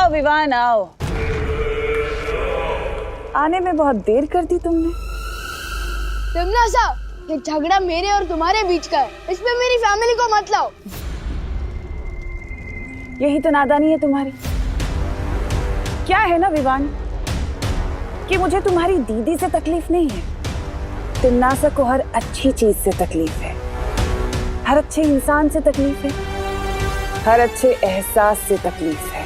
आओ विवान आओ। आने में बहुत देर कर दी तुमने। तमन्ना, ये झगड़ा मेरे और तुम्हारे बीच का है, इसमें मेरी फैमिली को मत लाओ। यही तो नादानी है तुम्हारी। क्या है ना विवान कि मुझे तुम्हारी दीदी से तकलीफ नहीं है, तमन्ना को हर अच्छी चीज से तकलीफ है, हर अच्छे इंसान से तकलीफ है, हर अच्छे एहसास से तकलीफ है।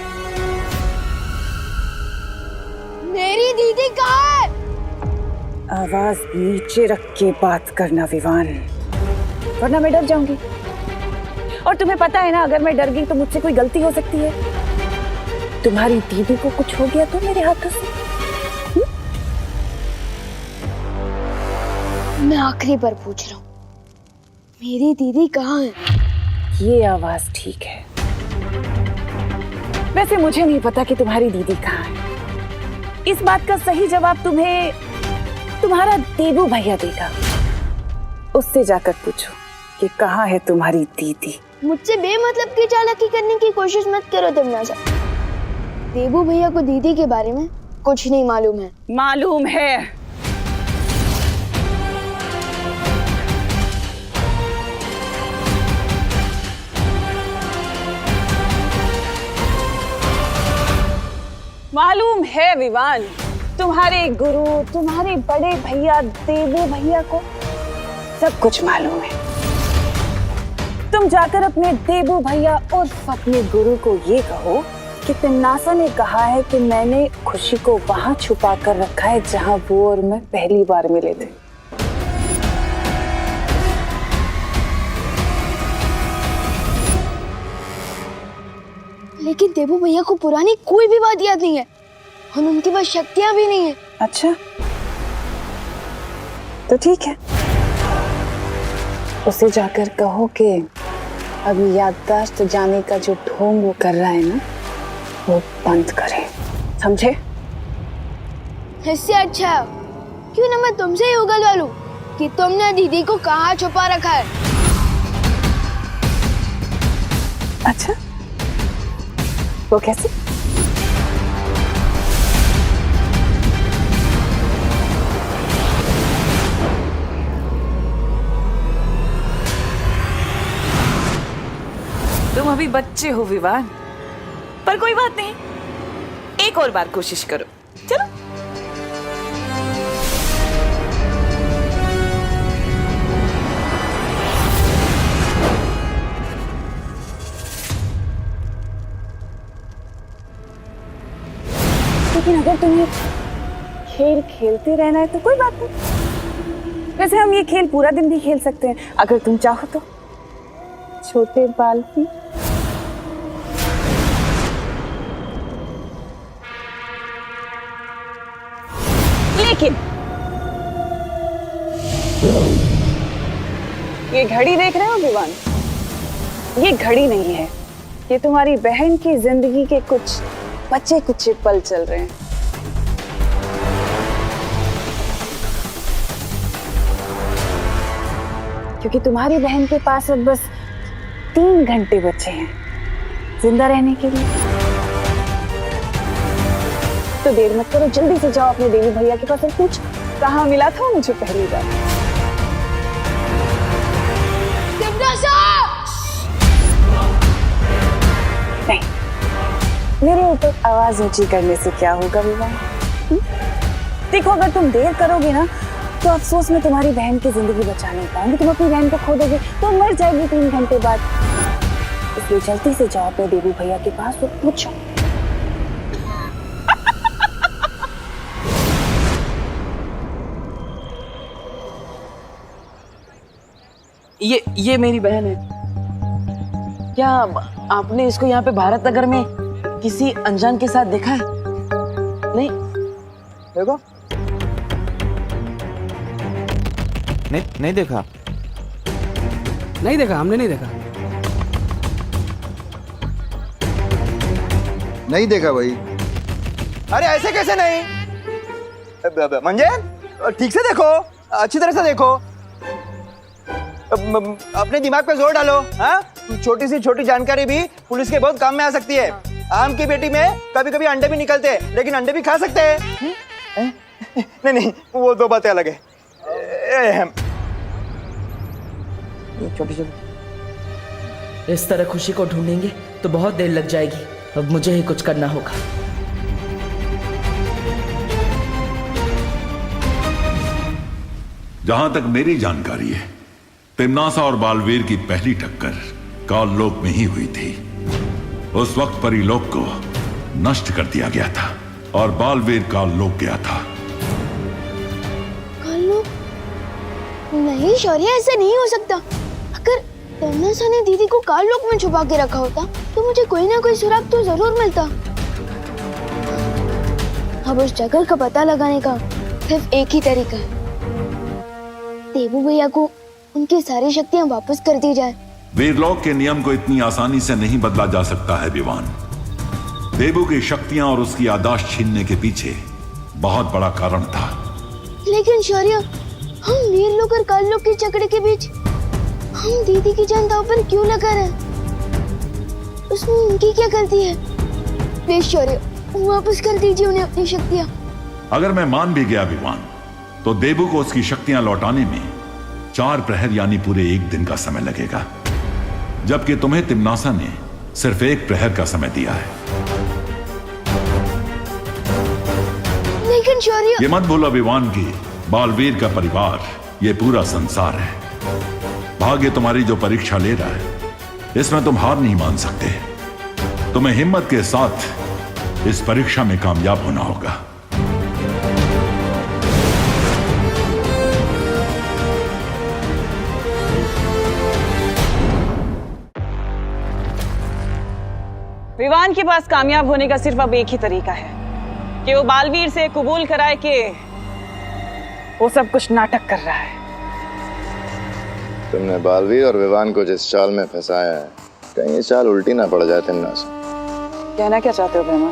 मेरी दीदी कहाँ है? आवाज नीचे रख के बात करना विवान, वरना मैं डर जाऊंगी। और तुम्हें पता है ना, अगर मैं डर गई तो मुझसे कोई गलती हो सकती है। तुम्हारी दीदी को कुछ हो गया तो मेरे हाथों से। मैं आखिरी बार पूछ रहा हूँ, मेरी दीदी कहाँ है? ये आवाज ठीक है। वैसे मुझे नहीं पता कि तुम्हारी दीदी कहाँ है। इस बात का सही जवाब तुम्हें तुम्हारा देबू भैया देगा। उससे जाकर पूछो कि कहाँ है तुम्हारी दीदी। मुझसे बेमतलब की चालाकी करने की कोशिश मत करो तमन्ना। देबू भैया को दीदी के बारे में कुछ नहीं मालूम है। मालूम है। मालूम है विवान, तुम्हारे गुरु, तुम्हारे बड़े भैया देबू भैया को सब कुछ मालूम है। तुम जाकर अपने देबू भैया और अपने गुरु को ये कहो कि तमन्ना ने कहा है कि मैंने खुशी को वहां छुपा कर रखा है जहां वो और मैं पहली बार मिले थे। लेकिन देबू भैया को पुरानी कोई भी बात याद नहीं है और उनके पास शक्तियां भी नहीं है। अच्छा, तो ठीक है, उसे जाकर कहो कि अभी याददाश्त जाने का जो ढोंग वो कर रहा है ना, वो बंद करे, समझे? इससे अच्छा क्यों ना मैं तुमसे ही उगलवा लूं कि तुमने दीदी को कहाँ छुपा रखा है। अच्छा, वो कैसे? तुम अभी बच्चे हो विवान, पर कोई बात नहीं, एक और बार कोशिश करो। चलो। लेकिन अगर तुम्हें खेल खेलते रहना है तो कोई बात नहीं। वैसे हम ये खेल पूरा दिन भी खेल सकते हैं अगर तुम चाहो तो। छोटे बाल की लेकिन ये घड़ी देख रहे हो विवान, ये घड़ी नहीं है, ये तुम्हारी बहन की जिंदगी के कुछ बच्चे कुछ पल चल रहे हैं। क्योंकि तुम्हारी बहन के पास अब बस 3 घंटे बचे हैं जिंदा रहने के लिए। तो देर मत करो, जल्दी से जाओ अपने देवी भैया के पास और पूछ कहाँ मिला था मुझे पहली बार। नहीं, मेरे ऊपर आवाज ऊंची करने से क्या होगा विवाह? देखो, अगर तुम देर करोगे ना तो अफसोस में तुम्हारी बहन की जिंदगी बचा नहीं पाऊंगी। तुम अपनी बहन को खो दोगे तो मर जाएगी 3 घंटे बाद। इसलिए जल्दी से जाओ अपने देवी भैया के पास और पूछो। ये मेरी बहन है। क्या आपने इसको यहाँ पे भारत नगर में किसी अनजान के साथ देखा है? नहीं देखो, नहीं देखा। नहीं देखा, हमने नहीं देखा। नहीं देखा भाई। अरे ऐसे कैसे नहीं? मंजे, ठीक से देखो, अच्छी तरह से देखो, अपने दिमाग पे जोर डालो। हाँ, छोटी सी छोटी जानकारी भी पुलिस के बहुत काम में आ सकती है। आम की पेटी में कभी कभी अंडे भी निकलते हैं, लेकिन अंडे भी खा सकते हैं। नहीं नहीं, वो दो बातें अलग है। छोटी छोटी। इस तरह खुशी को ढूंढेंगे तो बहुत देर लग जाएगी। अब मुझे ही कुछ करना होगा। जहां तक मेरी जानकारी है, तिम्नासा और बालवीर की पहली टक्कर काललोक में ही हुई थी। उस वक्त परीलोक को नष्ट कर दिया गया था और बालवीर काललोक गया था। काललोक? नहीं शौर्य, ऐसा नहीं हो सकता। अगर तिम्नासा ने दीदी को काललोक में छुपा के रखा होता तो मुझे कोई ना कोई सुराग तो जरूर मिलता। अब उस जगह का पता लगाने का सिर्फ एक ही तरीका है, देबू भैया को उनकी सारी शक्तियां वापस कर दी जाए। वीरलोक के नियम को इतनी आसानी से नहीं बदला जा सकता है विवान। देबू की शक्तियां और उसकी याददाश्त छीनने के पीछे बहुत बड़ा कारण था। लेकिन शौर्य, हम वीरलोक और काललोक के झगड़े के बीच हम दीदी की जान दांव पर क्यों लगा रहे? उसमें उनकी क्या गलती है? प्लीज शौर्य, वापस कर दीजिए उन्हें अपनी शक्तियां। अगर मैं मान भी गया विवान, तो देबू को उसकी शक्तियां लौटाने में 4 प्रहर यानी पूरे 1 दिन का समय लगेगा, जबकि तुम्हें तिम्नासा ने सिर्फ 1 प्रहर का समय दिया है। लेकिन शौर्य, ये मत भूलो विवान की बालवीर का परिवार ये पूरा संसार है। भाग्य तुम्हारी जो परीक्षा ले रहा है, इसमें तुम हार नहीं मान सकते। तुम्हें हिम्मत के साथ इस परीक्षा में कामयाब होना होगा। विवान के पास कामयाब होने का सिर्फ अब एक ही तरीका है कि वो बालवीर से कबूल कराए कि वो सब कुछ नाटक कर रहा है। तुमने बालवीर और विवान को जिस चाल में फंसाया है, कहीं ये चाल उल्टी ना पड़ जाए तिम्नासा। कहना क्या चाहते हो ब्रह्मा?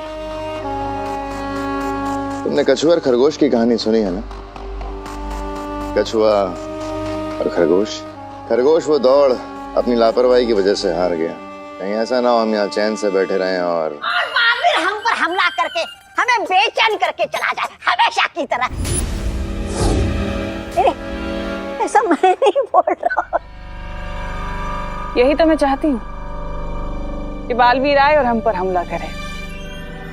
तुमने कछुआ और खरगोश की कहानी सुनी है ना? कछुआ और खरगोश। खरगोश वो दौड़ अपनी लापरवाही की वजह से हार गया। कहीं ऐसा ना हो हम यहाँ चैन से बैठे रहें और बालवीर हम पर हमला करके हमें बेचैन करके चला जाए हमेशा की तरह। ऐसा मैं नहीं बोल रहा। यही तो मैं चाहती हूँ कि बालवीर आए और हम पर हमला करे,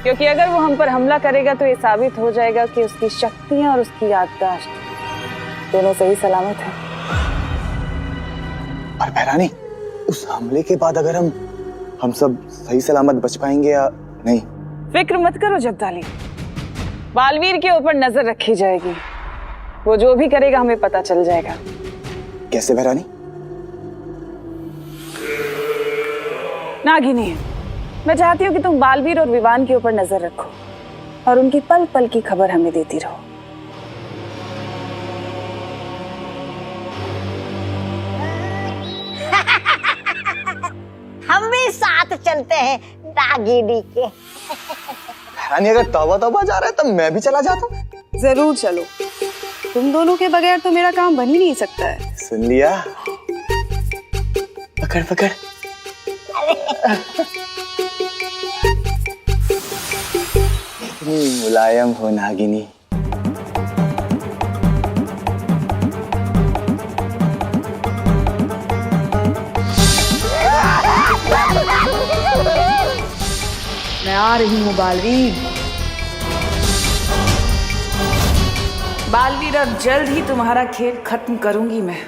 क्योंकि अगर वो हम पर हमला करेगा तो ये साबित हो जाएगा कि उसकी शक्तियां और उसकी याददाश्त दोनों सही सलामत है। पर बहरानी, उस हमले के बाद अगर हम सब सही सलामत बच पाएंगे या नहीं? फिक्र मत करो जब्दाली, बालवीर के ऊपर नजर रखी जाएगी। वो जो भी करेगा हमें पता चल जाएगा। कैसे बहरानी? नागिनी, मैं चाहती हूँ कि तुम बालवीर और विवान के ऊपर नजर रखो और उनकी पल पल की खबर हमें देती रहो। हम भी साथ चलते हैं नागिनी के। बहरानी, अगर तौबा तौबा जा रहा है तो मैं भी चला जाता हूँ। जरूर चलो, तुम दोनों के बगैर तो मेरा काम बन ही नहीं सकता है। सुन लिया? पकड़ पकड़। इतनी मुलायम हो नागिनी। मैं आ रही हूँ बालवीर। बालवीर, अब जल्द ही तुम्हारा खेल खत्म करूंगी मैं।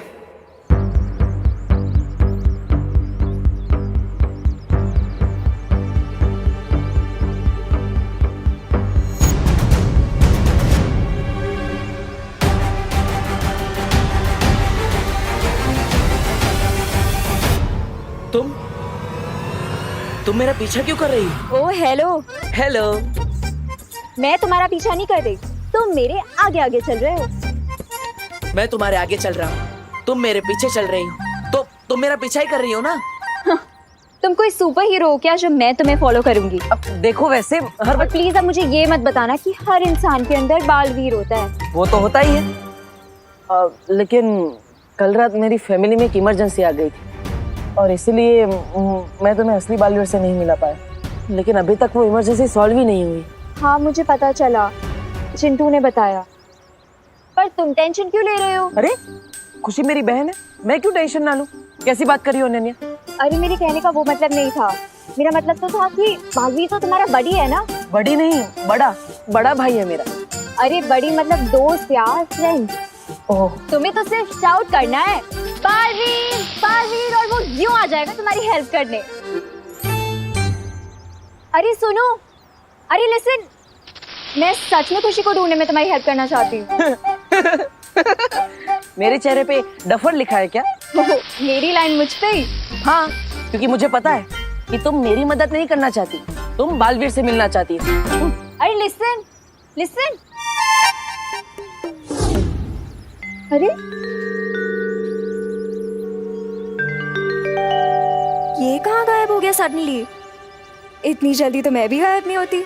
तुम मेरा पीछा क्यों कर रही हो? ओ हेलो। हेलो। मैं तुम्हारा पीछा नहीं कर रही, तुम मेरे आगे आगे चल रहे हो। मैं तुम्हारे आगे चल रहा हूँ, तुम मेरे पीछे चल रही हो, तो तुम मेरा पीछा ही कर रही हो ना? हाँ, तुम कोई सुपर हीरो हो क्या जो मैं तुम्हें फॉलो करूंगी? अब देखो, वैसे हर और प्लीज अब मुझे ये मत बताना कि हर इंसान के अंदर बालवीर होता है। वो तो होता ही है, लेकिन कल रात मेरी फैमिली में एक इमरजेंसी आ गई थी और इसीलिए मैं तुम्हें असली बालवीर से नहीं मिला पाया। लेकिन अभी तक वो इमरजेंसी सॉल्व ही नहीं हुई। हाँ मुझे पता चला, चिंटू ने बताया। पर तुम टेंशन क्यों ले रहे हो? अरे खुशी मेरी बहन है, मैं क्यों टेंशन ना लूं? कैसी बात करी हो अनन्या? अरे मेरे कहने का वो मतलब नहीं था। मेरा मतलब तो था कि बालवीर तो तुम्हारा बड़ी है ना। बड़ी नहीं, बड़ा भाई है मेरा। अरे बड़ी मतलब दोस्त यार, फ्रेंड। ओह, तुम्हें तो सिर्फ शाउट करना है बालवीर बालवीर, और वो यूं आ जाएगा तुम्हारी हेल्प करने। अरे सुनो, अरे लिसन, मैं सच में खुशी को ढूंढने में तुम्हारी हेल्प करना चाहती हूँ। मेरे चेहरे पे डफर लिखा है क्या? मेरी लाइन मुझ पे ही। हाँ, क्योंकि मुझे पता है कि तुम मेरी मदद नहीं करना चाहती, तुम बालवीर से मिलना चाहती हो। अरे लिसन लिसन, अरे ये कहाँ गायब हो गया सडनली? इतनी जल्दी तो मैं भी गायब नहीं होती।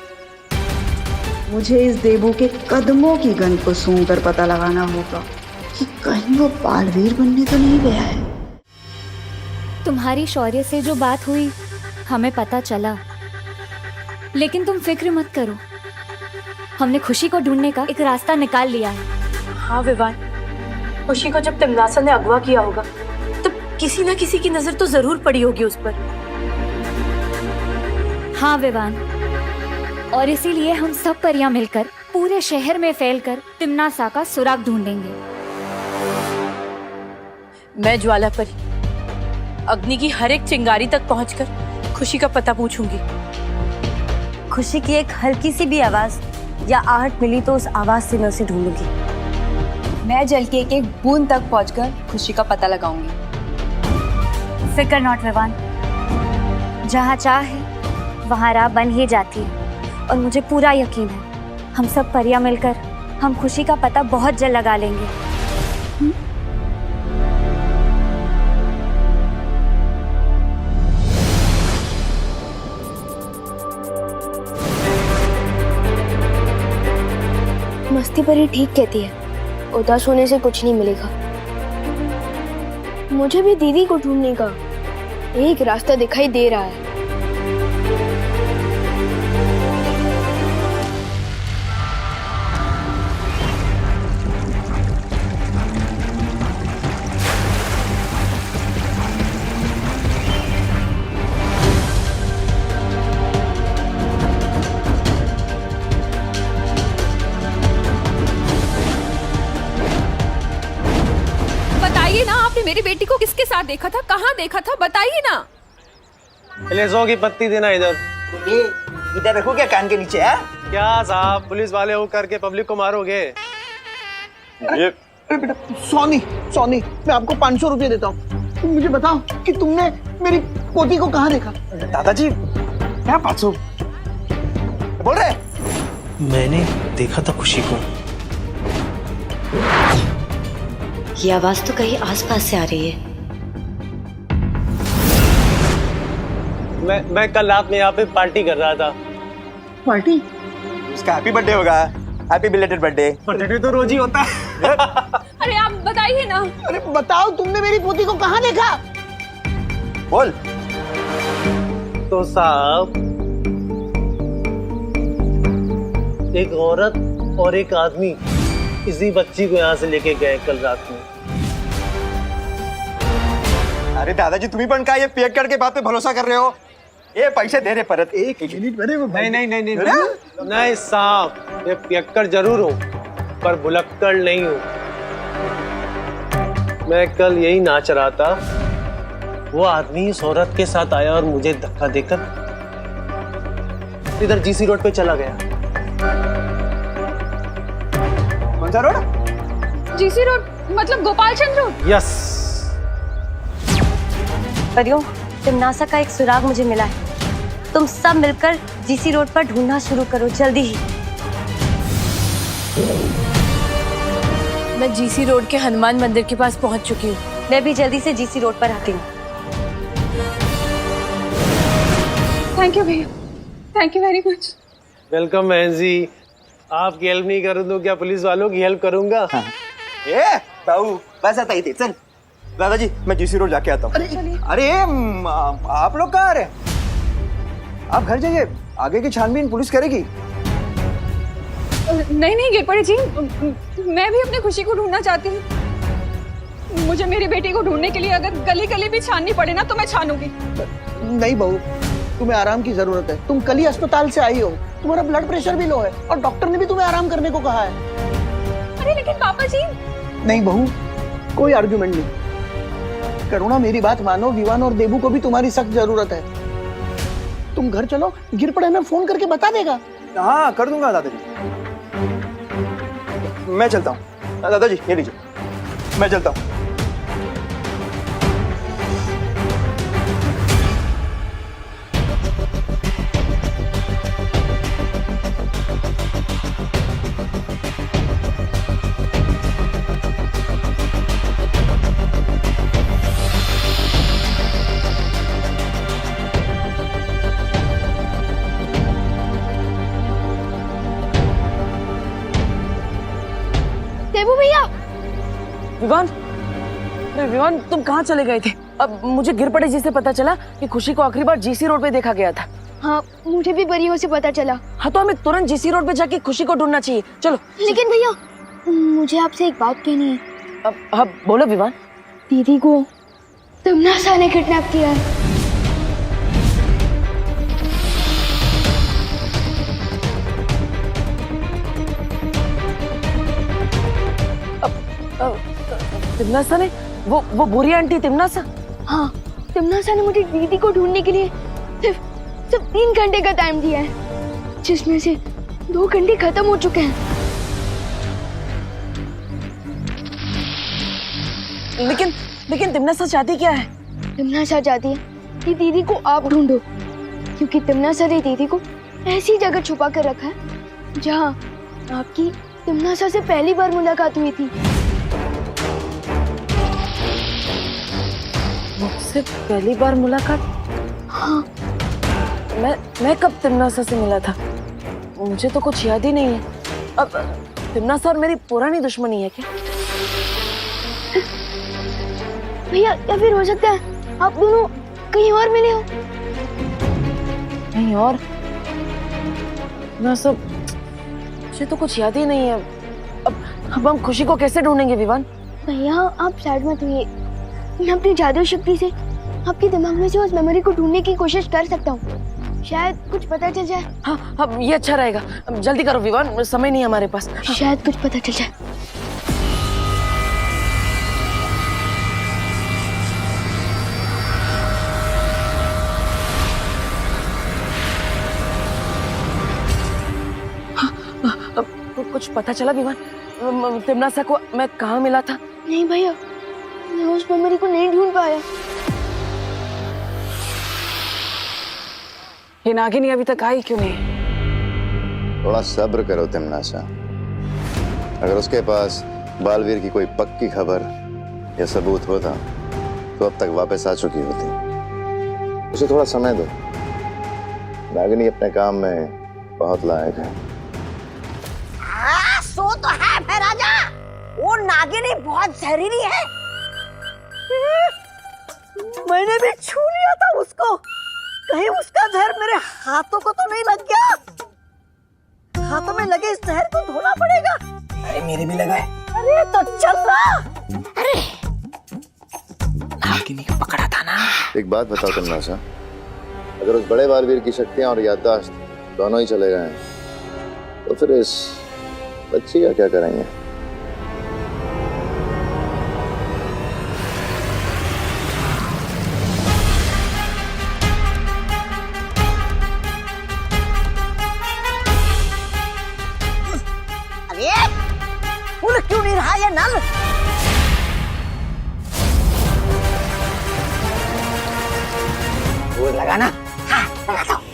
मुझे इस देबू के कदमों की गंध को सूंघकर पता लगाना होगा कि कहीं वो बालवीर बनने तो नहीं गया है। तुम्हारी शौर्य से जो बात हुई हमें पता चला, लेकिन तुम फिक्र मत करो, हमने खुशी को ढूंढने का एक रास्ता निकाल लिया है। हाँ विवान, खुशी को जब तिमनासा ने अगवा किया होगा तो किसी न किसी की नजर तो जरूर पड़ी होगी उस पर। हाँ विवान, और इसीलिए हम सब परियां मिलकर पूरे शहर में फैलकर तिमनासा का सुराग ढूंढेंगे। मैं ज्वाला परी अग्नि की हर एक चिंगारी तक पहुंचकर खुशी का पता पूछूंगी। खुशी की एक हल्की सी भी आवाज या आहट मिली तो उस आवाज से मैं उसे ढूंढूंगी। मैं जल की एक एक बूंद तक पहुंचकर खुशी का पता लगाऊंगी। फिकर नॉट विवान, जहाँ चाह है वहाँ राह बन ही जाती है, और मुझे पूरा यकीन है हम सब परियां मिलकर हम खुशी का पता बहुत जल्द लगा लेंगे। मस्ती परी ठीक कहती है, उदास होने से कुछ नहीं मिलेगा। मुझे भी दीदी को ढूंढने का एक रास्ता दिखाई दे रहा है। बताइए ना, आपने मेरी बेटी को किसके साथ देखा था, कहाँ देखा था, बताइए ना। लेसों की पत्ती देना इधर। ये इधर रखो क्या, कान के नीचे है? क्या साहब, पुलिस वाले हो करके पब्लिक को मारोगे? अरे बेटा, सोनी मैं आपको 500 रुपये देता हूँ, तुम मुझे बताओ कि तुमने मेरी पोती को कहाँ देखा? दादाजी क्या 500 बोल रहे? मैंने देखा था खुशी को। ये आवाज तो कहीं आसपास से आ रही है। मैं कल रात में यहाँ पे पार्टी कर रहा था। पार्टी? उसका हैप्पी बर्थडे होगा, हैप्पी बिलेटेड बर्थडे। बर्थडे तो रोज ही होता है। अरे आप बताइए ना। अरे बताओ, तुमने मेरी पोती को कहाँ देखा? बोल। तो साहब, एक औरत और एक आदमी इसी बच्ची को यहाँ से लेके गए कल रात में। अरे दादाजी, तुम्ही पण काय ये पियक्कड़ के बात पे भरोसा कर रहे हो? ये पैसे दे रहे परत। एक मिनट मेरे को। नहीं साहब, ये पियक्कड़ जरूर हो पर भुलक्कड़ नहीं हो। मैं कल यही नाच रहा था, वो आदमी इस औरत के साथ आया और मुझे धक्का देकर इधर जीसी रोड पे चला गया। कौन सा रोड? जीसी रोड मतलब गोपाल चंद्र रोड? यस। परियों, तिमनासा का एक सुराग मुझे मिला है। तुम सब मिलकर जीसी रोड पर ढूंढना शुरू करो जल्दी ही। मैं जीसी रोड के हनुमान मंदिर के पास पहुंच चुकी हूँ। मैं भी जल्दी से जीसी रोड पर आती हूँ। थैंक यू भैया, thank you very much. Welcome बहन जी। आपकी हेल्प नहीं करूँ तो क्या पुलिस वालों की हेल्प करूंगा? ए बाबू, बस आता ही थे। चल दादाजी, मैं जीसी रोड जाके आता हूँ। अरे आप लोग कहाँ आ रहे? आप घर जाइए, आगे की छानबीन पुलिस करेगी। नहीं नहीं गिरपड़े जी, मैं भी अपनी खुशी को ढूंढना चाहती हूँ। मुझे मेरी बेटी को ढूंढने के लिए अगर गली गली भी छाननी पड़े ना तो मैं छानूंगी। नहीं बहू, तुम्हें आराम की जरूरत है। तुम कल ही अस्पताल से आई हो, तुम्हारा ब्लड प्रेशर भी लो है और डॉक्टर ने भी तुम्हें आराम करने को कहा है। अरे लेकिन पापा जी। नहीं बहू, कोई आर्गुमेंट नहीं। करुणा मेरी बात मानो, विवान और देबू को भी तुम्हारी सख्त जरूरत है। तुम घर चलो, गिरपड़े में फोन करके बता देगा। हाँ कर दूंगा दादाजी। मैं चलता हूँ दादाजी, ये लीजिए, मैं चलता हूँ। देबू भैया। विवान, अरे विवान तुम कहाँ चले गए थे? अब मुझे गिरपड़े जी से पता चला कि खुशी को आखिरी बार जीसी रोड पे देखा गया था। हाँ, मुझे भी परियों से पता चला। हाँ तो हमें तुरंत जीसी रोड पे जाके खुशी को ढूंढना चाहिए। चलो। लेकिन भैया, मुझे आपसे एक बात कहनी है। अब बोलो विवान। दीदी को तमन्ना ने किडनैप किया है। तिमनासा ने? वो बुरी आंटी तिमनासा? हाँ, तिमनासा ने मुझे दीदी को ढूंढने के लिए सिर्फ 3 घंटे का टाइम दिया है, जिसमें से 2 घंटे खत्म हो चुके हैं। लेकिन तिमनासा चाहती क्या है? तिमनासा चाहती है कि दीदी को आप ढूंढो, क्योंकि तिमनासा ने दीदी को ऐसी जगह छुपा कर रखा है जहाँ आपकी तिमनासा से पहली बार मुलाकात हुई थी। मुझसे पहली बार मुलाकात? हाँ। मैं कब तिमनासा से मिला था? मुझे तो कुछ याद ही नहीं है। अब तिमनासा और मेरी पुरानी दुश्मनी है क्या? भैया, या फिर हो सकता है आप दोनों कहीं और मिले हो। कहीं और? ना सब, मुझे तो कुछ याद ही नहीं है। अब हम खुशी को कैसे ढूंढेंगे विवान? भैया आप सैड मत होइए, मैं अपनी जादू शक्ति से आपके दिमाग में से उस मेमोरी को ढूंढने की कोशिश कर सकता हूँ। शायद कुछ पता चल जाए। हाँ, ये अच्छा रहेगा। जल्दी करो विवान, समय नहीं हमारे पास। शायद कुछ पता चल जाए। कुछ पता चला विवान? तिमनासा को मैं कहाँ मिला था? नहीं भैया, मैं उस मेमोरी को नहीं ढूंढ पाया। ये नागिनी अभी तक आई क्यों नहीं? थोड़ा सब्र करो तिमनासा। अगर उसके पास बालवीर की कोई पक्की खबर या सबूत होता तो अब तक वापस आ चुकी होती। उसे थोड़ा समय दो। नागिनी अपने काम में बहुत लायक है। हाँ, सो तो है महाराजा, वो नागिनी बहुत जहरीली है। मैंने भी छू लिया था उसको, कहीं उसका जहर मेरे हाथों को तो नहीं लग गया। हाथों में लगे इस जहर को धोना पड़ेगा। अरे मेरे भी लगा है। अरे तो चल रहा। अरे नागिनी को पकड़ा था ना। एक बात बताओ तिमनासा, अगर उस बड़े बालवीर की शक्तियां और याददाश्त दोनों ही चले गए तो फिर इस बच्ची का क्या करेंगे? अरे फूल क्यों नहीं रहा ये नल? वो लगा ना? हाँ, लगाता हूँ।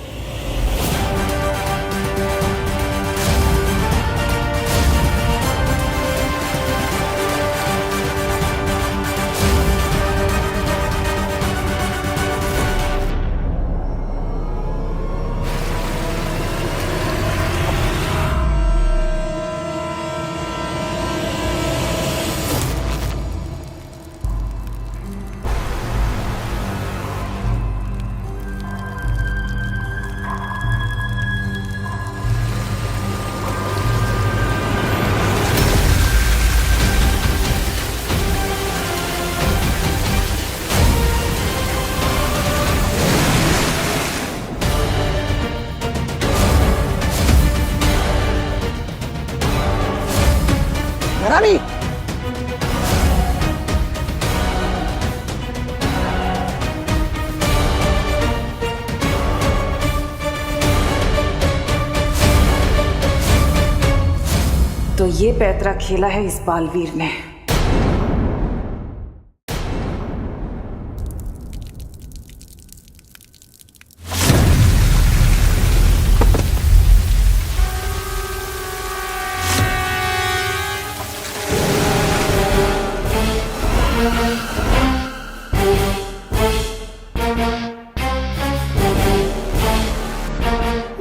ये पैतरा खेला है इस बालवीर ने।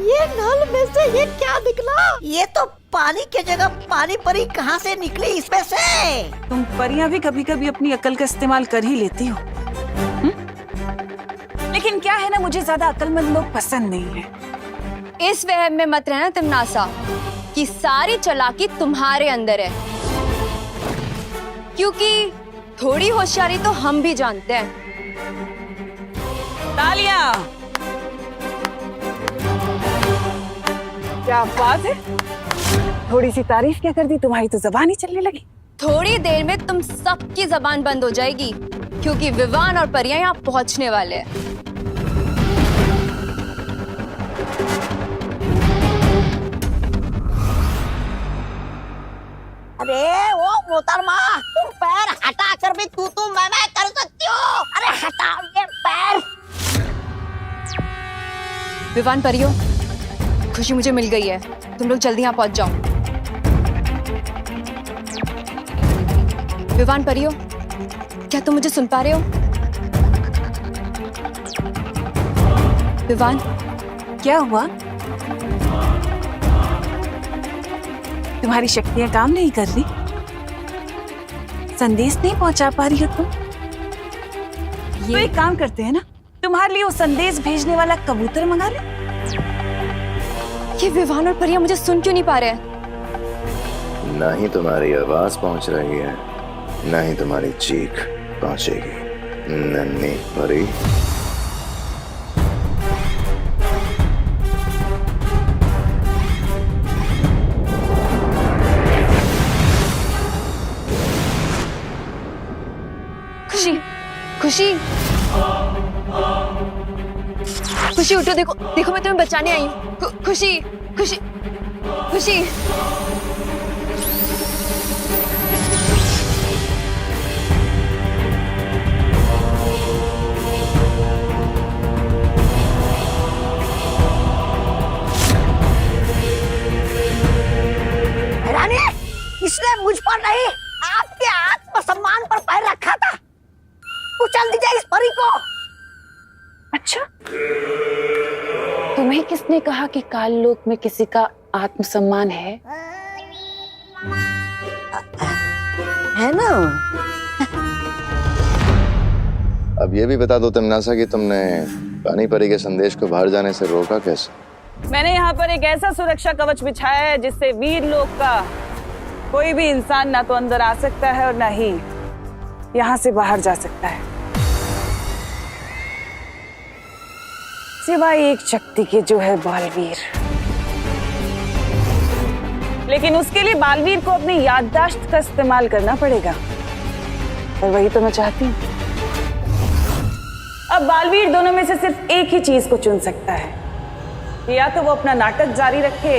ये नल में से ये क्या निकला? ये तो पानी की जगह पानी परी कहाँ से निकली इसमें से? तुम परियां भी कभी कभी अपनी अकल का इस्तेमाल कर ही लेती हो। लेकिन क्या है ना, मुझे ज्यादा अक्लमंद लोग पसंद नहीं है। इस वहम में मत रहना तिमनासा कि सारी चालाकी तुम्हारे अंदर है, क्योंकि थोड़ी होशियारी तो हम भी जानते हैं। तालियां! क्या बात है, थोड़ी सी तारीफ क्या कर दी, तुम्हारी तो जबान ही चलने लगी। थोड़ी देर में तुम सबकी जबान बंद हो जाएगी, क्योंकि विवान और परियां यहाँ पहुंचने वाले हैं। अरे वो मोहतरमा, तुम पैर हटा कर भी तू मैं कर सकती हो। अरे हटाओ ये पैर। विवान परियों, खुशी मुझे मिल गई है, तुम लोग जल्दी यहाँ पहुंच जाओ। विवान परियों, क्या तुम मुझे सुन पा रहे हो? विवान, क्या हुआ? तुम्हारी शक्तियां काम नहीं कर रही? संदेश नहीं पहुंचा पा रही हो तुम? तो एक काम करते हैं ना, तुम्हारे लिए वो संदेश भेजने वाला कबूतर मंगा ले। ये विवान और परियां मुझे सुन क्यों नहीं पा रहे हैं? ना ही तुम्हारी आवाज पहुंच रही है, ना ही तुम्हारी चीख पहुंचेगी। नन्ही परी, खुशी, खुशी, खुशी उठो, देखो देखो मैं तुम्हें बचाने आई हूँ। खुशी, खुशी, खुशी। रानी, इसने मुझ पर नहीं आपके आत्मसम्मान पर पैर रखा था। उछल दीजिए इस परी को। अच्छा, तुम्हें किसने कहा कि काल लोक में किसी का आत्मसम्मान है? है ना? अब ये भी बता दो तिमनासा कि तुमने पानी परी के संदेश को बाहर जाने से रोका कैसे? मैंने यहाँ पर एक ऐसा सुरक्षा कवच बिछाया है जिससे वीर लोक का कोई भी इंसान ना तो अंदर आ सकता है और ना ही यहाँ से बाहर जा सकता है, सिवाय एक शक्ति के, जो है बालवीर। लेकिन उसके लिए बालवीर को अपनी याददाश्त का इस्तेमाल करना पड़ेगा, और वही तो मैं चाहती हूँ। अब बालवीर दोनों में से सिर्फ एक ही चीज को चुन सकता है, या तो वो अपना नाटक जारी रखे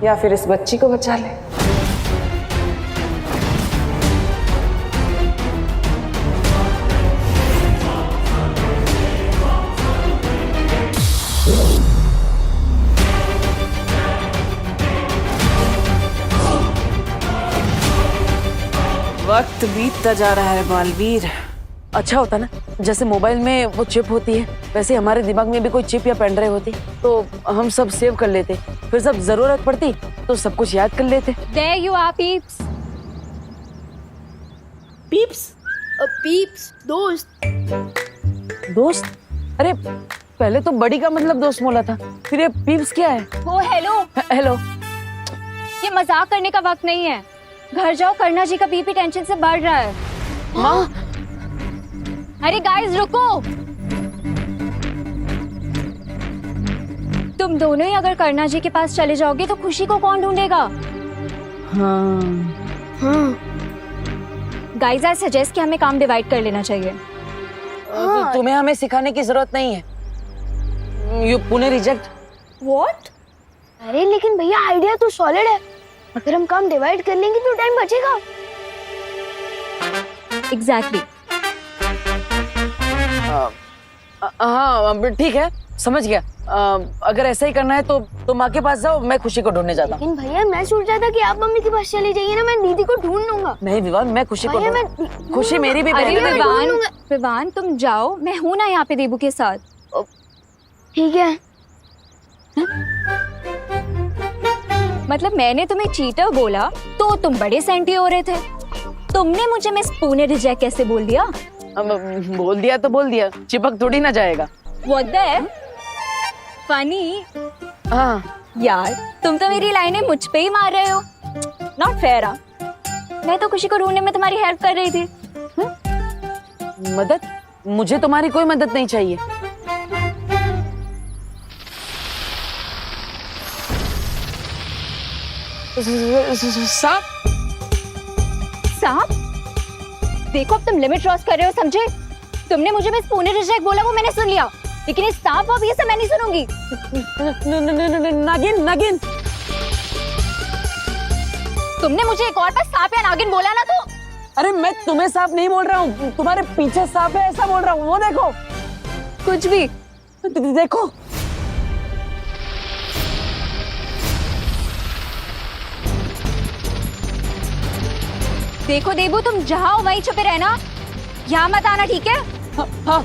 या फिर इस बच्ची को बचा ले। वक्त बीतता जा रहा है बालवीर। अच्छा होता ना, जैसे मोबाइल में वो चिप होती है, वैसे हमारे दिमाग में भी कोई चिप या पेन ड्राइव होती तो हम सब सेव कर लेते, फिर जब जरूरत पड़ती तो सब कुछ याद कर लेते। There you are, peeps. Peeps? Peeps, दोस्त। दोस्त? अरे पहले तो बड़ी का मतलब दोस्त बोला था, फिर ये पीप्स क्या है? Oh hello. हेलो। ये मजाक करने का वक्त नहीं है, घर जाओ, करना जी का बीपी टेंशन से बढ़ रहा है। माँ, अरे गाइस रुको, तुम दोनों ही अगर करना जी के पास चले जाओगे तो खुशी को कौन ढूंढेगा? हाँ। गाइस आई सजेस्ट कि हमें काम डिवाइड कर लेना चाहिए। तो तुम्हें हमें सिखाने की जरूरत नहीं है, यू पुणे रिजेक्ट। व्हाट? अरे लेकिन भैया आइडिया तो सॉलिड है। अगर हम काम डिवाइड कर लेंगे तो टाइम बचेगा। एग्जैक्टली। हाँ ठीक है, समझ गया। अगर ऐसा ही करना है तो तुम माँ के पास जाओ, मैं खुशी को ढूंढने जाता हूँ। लेकिन भैया मैं सोच रहा था कि आप मम्मी के पास चले जाइए ना, मैं दीदी को ढूंढ लूंगा। नहीं विवान, मैं खुशी को भैया खुशी मेरी भी बहन है। विवान तुम जाओ, मैं हूँ ना यहाँ पे देबू के साथ। ठीक है। मतलब मैंने तुम्हें चीटर बोला तो तुम बड़े सेंटी हो रहे थे। तुमने मुझे मिस पुणे रिजेक्ट कैसे बोल दिया? बोल दिया तो बोल दिया, चिपक थोड़ी ना जाएगा। What the funny. हाँ यार तुम तो मेरी लाइनें मुझ पे ही मार रहे हो। Not fair. मैं तो खुशी को ढूंढने में तुम्हारी हेल्प कर रही थी। मदद? मुझे तुम्हारी कोई मदद नहीं चाहिए। सांप? सांप? देखो अब तुम लिमिट क्रॉस कर रहे हो, समझे? तुमने मुझे मिस पुणे रिजेक्ट बोला, वो मैंने सुन लिया, लेकिन इस सांप वाप ये सब मैं नहीं सुनूंगी। नागिन नागिन। तुमने मुझे एक और बार सांप या नागिन बोला ना तो। अरे मैं तुम्हें सांप नहीं बोल रहा हूँ, तुम्हारे पीछे सांप है ऐसा बोल रहा हूँ। वो देखो। कुछ भी देखो। देखो देबू, तुम जहाँ हो वहीं छुपे रहना, यहाँ मत आना, ठीक है? हाँ।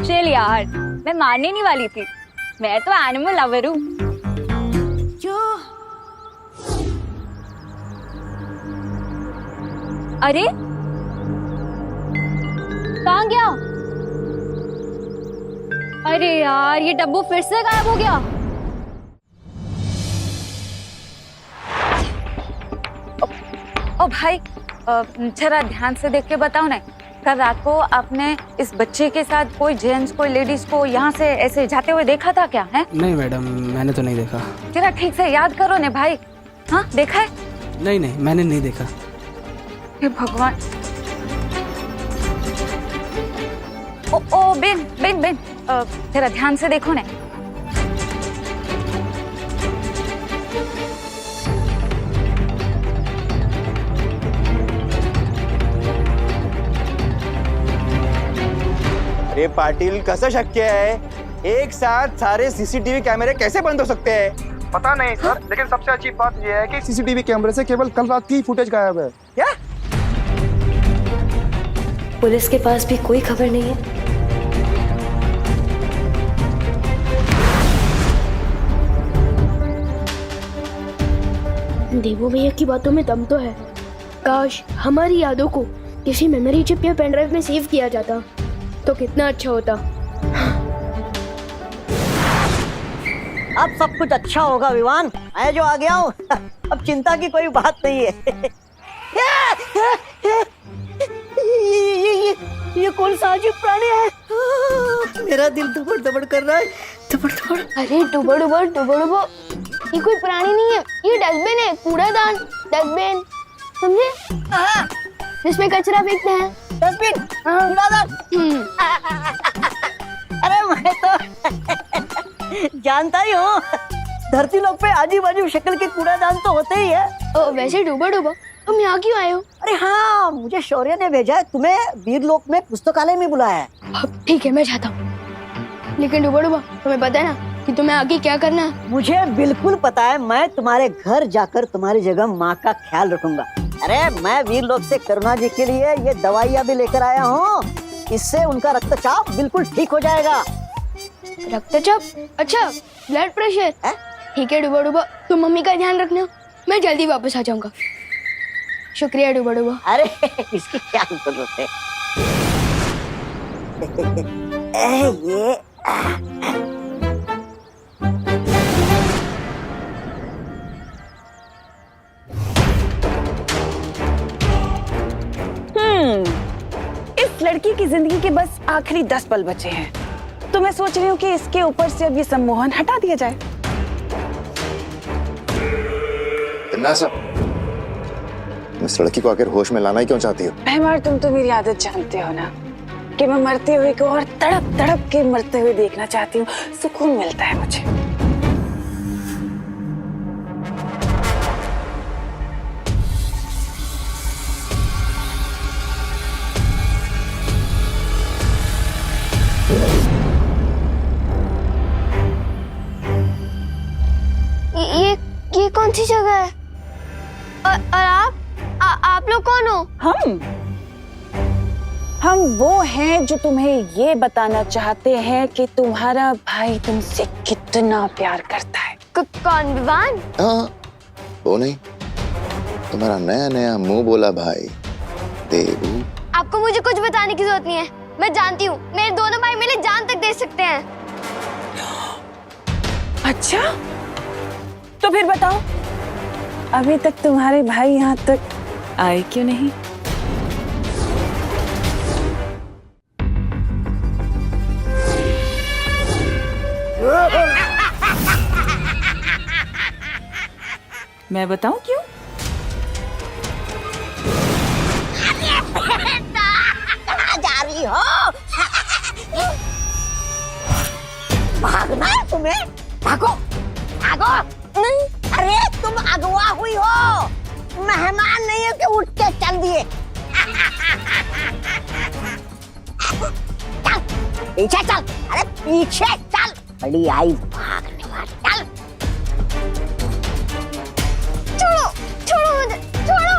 चल यार, मैं मारने नहीं वाली थी, मैं तो एनिमल लवर हूँ। अरे कहाँ गया? अरे यार ये डब्बू फिर से गायब हो गया। ओ भाई, जरा ध्यान से देख के बताओ ना, कल रात को आपने इस बच्चे के साथ कोई जेंट्स कोई लेडीज को यहाँ से ऐसे जाते हुए देखा था क्या? है नहीं मैडम, मैंने तो नहीं देखा। जरा ठीक से याद करो ने भाई। हाँ देखा है? नहीं नहीं, मैंने नहीं देखा। हे भगवान। ओ बेन बेन बेन, जरा ध्यान से देखो ने। अरे पाटिल, कसं शक्य है? एक साथ सारे सीसीटीवी कैमरे कैसे बंद हो सकते हैं? पता नहीं सर, लेकिन सबसे अच्छी बात यह है कि सीसीटीवी कैमरे से केवल कल रात की फुटेज गायब है। क्या? पुलिस के पास भी कोई खबर नहीं है। देवो भैया की बातों में दम तो है। काश हमारी यादों को किसी मेमोरी चिप या पेन ड्राइव में सेव किया जाता तो कितना अच्छा होता। अब सब कुछ अच्छा होगा विवान, मैं जो आ गया हूँ। अब चिंता की कोई बात नहीं है। ये कौन सा अजीब प्राणी है? मेरा दिल धबड़ धबड़ कर रहा है, धबड़ धबड़। अरे डुबड़ डुबड़ डुबड़ डुबड़, ये कोई प्राणी नहीं है, ये डस्टबिन है, कूड़ादान डस्टबिन, समझे? इसमें कचरा फेंकते हैं। डस्टबिन, कूड़ादान। अरे मैं तो जानता ही हूँ, धरती लोक पे आजू बाजू शक्ल के कूड़ादान तो होते ही है। वैसे डुबड़ डुबड़, तुम यहाँ क्यों आए हो? अरे हाँ, मुझे शौर्य ने भेजा है, तुम्हें वीरलोक में पुस्तकालय में बुलाया है। ठीक है, मैं जाता हूँ, लेकिन डुबड़ डुबड़ तुम्हें पता है ना कि तुम्हें आगे क्या करना है? मुझे बिल्कुल पता है, मैं तुम्हारे घर जाकर तुम्हारी जगह माँ का ख्याल रखूंगा। अरे मैं वीरलोक से करुणा जी के लिए ये दवाइयाँ भी लेकर आया हूँ, इससे उनका रक्तचाप बिल्कुल ठीक हो जाएगा। रक्तचाप? अच्छा, ब्लड प्रेशर। ठीक है डुबड़ डुबड़, तुम मम्मी का ध्यान रखना, मैं जल्दी वापस आ जाऊंगा। शुक्रिया डुबड़ डुबड़। अरे इसकी क्या जरूरत है? ये इस लड़की की जिंदगी के बस आखिरी 10 पल बचे हैं, तो मैं सोच रही हूँ कि इसके ऊपर से अब ये सम्मोहन हटा दिया जाए। इस लड़की को आखिर होश में लाना ही क्यों चाहती हो? भैमार, तुम तो मेरी आदत जानते हो ना कि मैं मरते हुए को और तड़प तड़प के मरते हुए देखना चाहती हूँ। सुकून मिलता है मुझे। ये कौन सी जगह है? और आप लोग कौन हो? हम वो हैं जो तुम्हें ये बताना चाहते हैं कि तुम्हारा भाई तुमसे कितना प्यार करता है। कौन, विवान? हाँ, वो नहीं, तुम्हारा नया नया मुंह बोला भाई देवू। आपको मुझे कुछ बताने की जरूरत नहीं है, मैं जानती हूँ मेरे दोनों भाई मेरे जान तक दे सकते हैं। अच्छा, तो फिर बताओ, अभी तक तुम्हारे भाई यहाँ तक आए क्यों नहीं? मैं बताऊं क्यों? जा रही हो? भागना है तुम्हें? भागो, भागो। नहीं, अरे तुम अगवा हुई हो, मेहमान नहीं हो कि उठ के चल दिए। चल पीछे चल, अरे पीछे चल, बड़ी आई भागने वाली। चल, छोड़ो, छोड़ो मुझे, छोड़ो।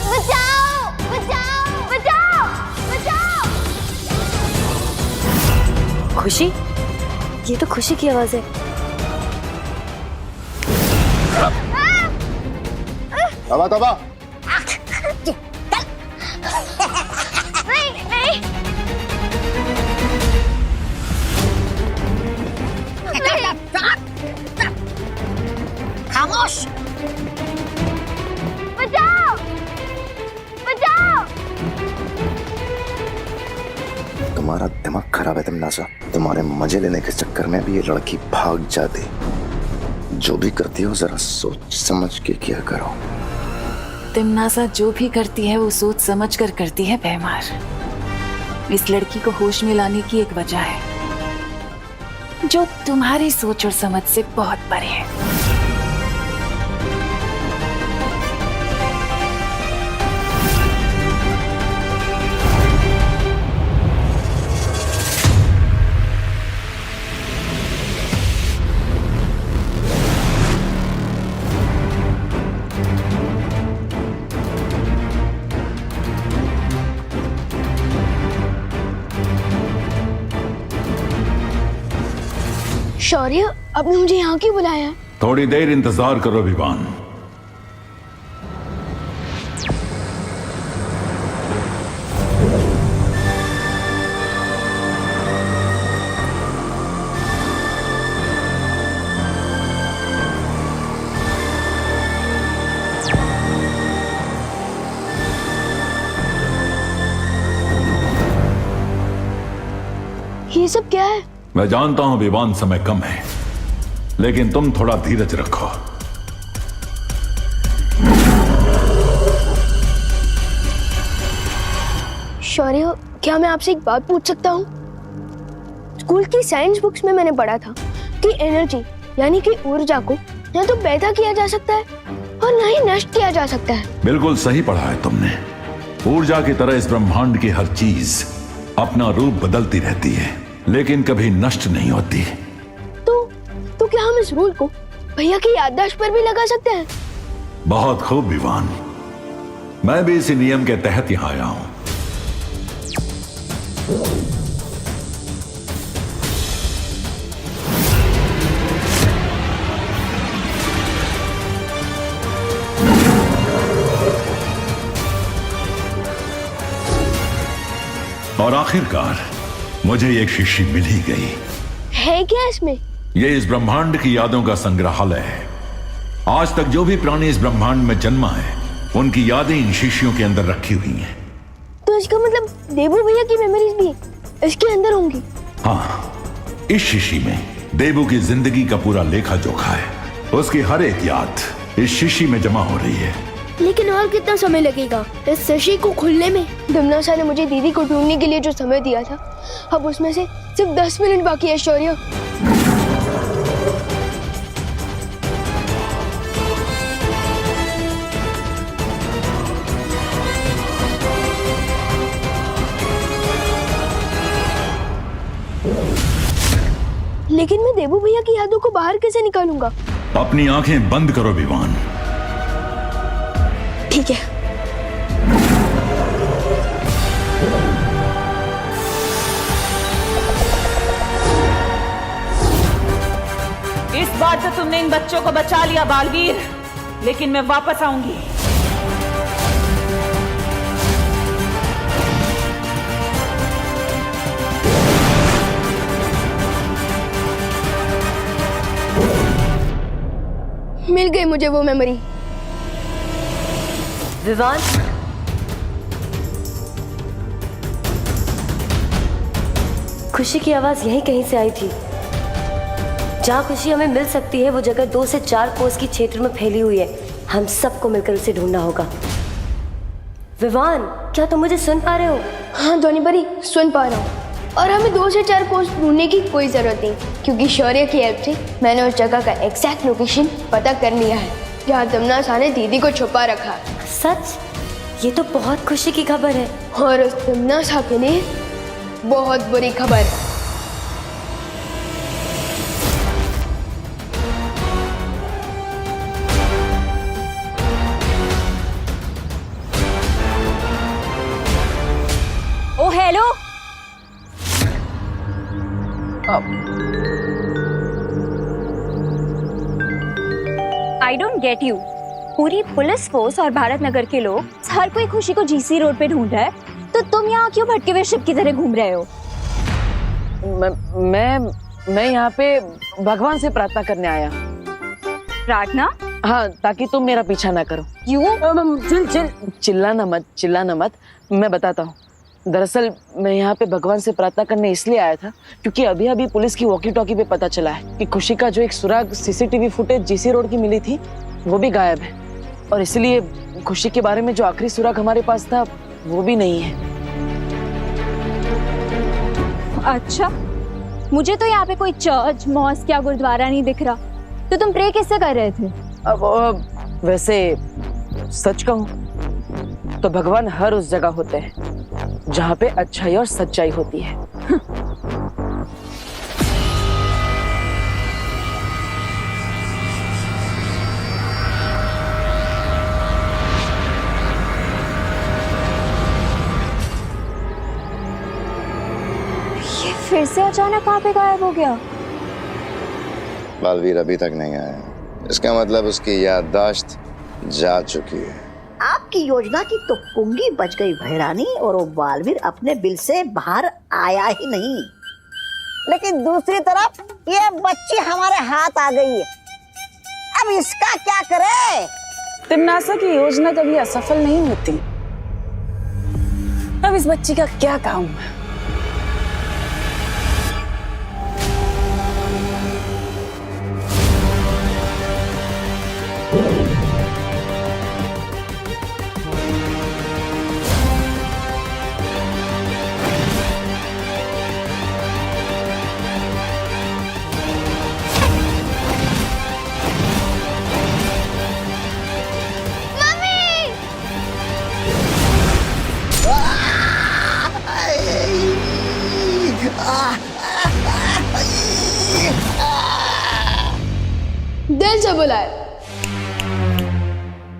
बचाओ, बचाओ, बचाओ, बचाओ। खुशी, ये तो खुशी की आवाज है। तबा तबा, नहीं, नहीं, खामोश। बचाओ, बचाओ। तुम्हारा दिमाग खराब है तिमनासा। तुम्हारे मजे लेने के चक्कर में भी ये लड़की भाग जाती। जो भी करती हो जरा सोच समझ के किया करो। तिमनासा जो भी करती है वो सोच समझ कर करती है भैमार। इस लड़की को होश में लाने की एक वजह है जो तुम्हारी सोच और समझ से बहुत परे है। शौर्य, आपने मुझे यहाँ क्यों बुलाया? थोड़ी देर इंतजार करो विवान। ये सब क्या है? मैं जानता हूं विवान, समय कम है, लेकिन तुम थोड़ा धीरज रखो। शौर्य, क्या मैं आपसे एक बात पूछ सकता हूँ? स्कूल की साइंस बुक्स में मैंने पढ़ा था कि एनर्जी यानी कि ऊर्जा को न तो पैदा किया जा सकता है और न ही नष्ट किया जा सकता है। बिल्कुल सही पढ़ा है तुमने। ऊर्जा की तरह इस ब्रह्मांड की हर चीज अपना रूप बदलती रहती है, लेकिन कभी नष्ट नहीं होती। तो क्या हम इस रूल को भैया की याददाश्त पर भी लगा सकते हैं? बहुत खूब विवान, मैं भी इसी नियम के तहत यहां आया हूं। और आखिरकार मुझे एक शीशी मिल ही गई। है क्या इसमें? ये इस ब्रह्मांड की यादों का संग्रहालय है। आज तक जो भी प्राणी इस ब्रह्मांड में जन्मा है उनकी यादें इन शीशियों के अंदर रखी हुई हैं। तो इसका मतलब देबू भैया की मेमोरीज भी इसके अंदर होंगी? हाँ, इस शीशी में देबू की जिंदगी का पूरा लेखा जोखा है। उसकी हर एक याद इस शीशी में जमा हो रही है। लेकिन और कितना समय लगेगा इस शीशी को खुलने में? दमनासा ने मुझे दीदी को ढूंढने के लिए जो समय दिया था, अब उसमें से सिर्फ 10 मिनट बाकी है शौर्य। लेकिन मैं देबू भैया की यादों को बाहर कैसे निकालूंगा? अपनी आंखें बंद करो विवान। ठीक है। इस बार तो तुमने इन बच्चों को बचा लिया बालवीर, लेकिन मैं वापस आऊंगी। मिल गई मुझे वो मेमोरी। विवान, खुशी की आवाज यहीं कहीं से आई थी। जहाँ खुशी हमें मिल सकती है वो जगह 2 से 4 कोस की क्षेत्र में फैली हुई है। हम सबको मिलकर उसे ढूंढना होगा। विवान, क्या तुम मुझे सुन पा रहे हो? हाँ ध्वनि परी, सुन पा रहा हूँ। और हमें 2 से 4 कोस ढूंढने की कोई जरूरत नहीं, क्योंकि शौर्य की हेल्प से मैंने उस जगह का एग्जैक्ट लोकेशन पता कर लिया है जहाँ दमनासा ने दीदी को छुपा रखा है। सच? ये तो बहुत खुशी की खबर है। और उस दमनासा के लिए बहुत बुरी खबर है। Oh hello, I don't get you. पूरी पुलिस फोर्स और भारत नगर के लोग, हर कोई खुशी को जीसी रोड पे ढूंढ रहा है, तो तुम यहाँ क्यों भटके हुए शिप की तरह घूम रहे हो? मैं यहाँ पे भगवान से प्रार्थना करने आया। प्रार्थना? हाँ, ताकि तुम मेरा पीछा ना करो। क्यों? चिल्लाना मत। मैं बताता हूँ। दरअसल मैं यहाँ पे भगवान से प्रार्थना करने इसलिए आया था क्योंकि अभी अभी पुलिस की वॉकी टॉकी पे पता चला है कि खुशी का जो एक सुराग सीसीटीवी फुटेज जीसी रोड की मिली थी वो भी गायब है, और इसलिए खुशी के बारे में जो आखिरी सुराग हमारे पास था वो भी नहीं है। अच्छा, मुझे तो यहाँ पे कोई चर्च, मॉस्क या गुरुद्वारा नहीं दिख रहा, तो तुम प्रे किससे कर रहे थे? अब वैसे सच कहूँ तो भगवान हर उस जगह होते हैं जहाँ पे अच्छाई और सच्चाई होती है। ये फिर से अचानक कहाँ पे गायब हो गया? बालवीर अभी तक नहीं आया, इसका मतलब उसकी याददाश्त जा चुकी है। आपकी योजना की तो पुंगी बच गई भैरानी, और वो बालवीर अपने बिल से बाहर आया ही नहीं। लेकिन दूसरी तरफ ये बच्ची हमारे हाथ आ गई है, अब इसका क्या करे? तिमनासा की योजना कभी असफल नहीं होती। अब इस बच्ची का क्या काम है? दिल से बुलाया,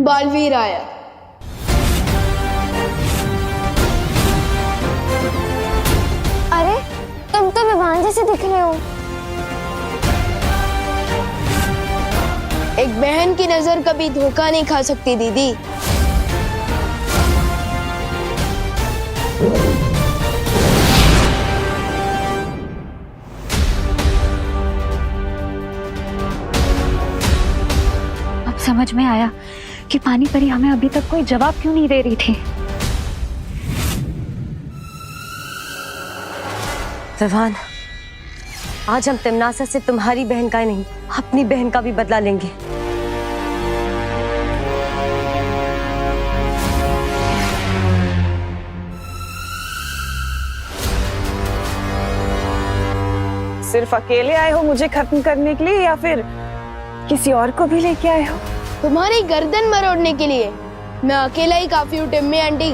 बालवीर आया। अरे तुम तो विवान जैसे दिख रहे हो। एक बहन की नजर कभी धोखा नहीं खा सकती दीदी। समझ में आया कि पानी परी हमें अभी तक कोई जवाब क्यों नहीं दे रही थी। विवान, आज हम तिमनासा से तुम्हारी बहन का ही नहीं, अपनी बहन का भी बदला लेंगे। सिर्फ अकेले आए हो मुझे खत्म करने के लिए या फिर किसी और को भी लेके आए हो? तुम्हारी गर्दन मरोड़ने के लिए। मैं अकेला ही काफी हूँ टिम्मी आंटी।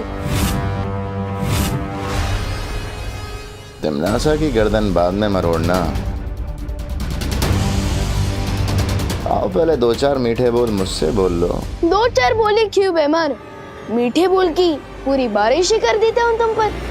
तिमनासा की गर्दन बाद में मरोड़ना। आओ पहले 2-4 मीठे बोल मुझसे बोल लो। 2-4 बोले क्यों बेमार? मीठे बोल की पूरी बारिश ही कर देता हूँ तुम पर।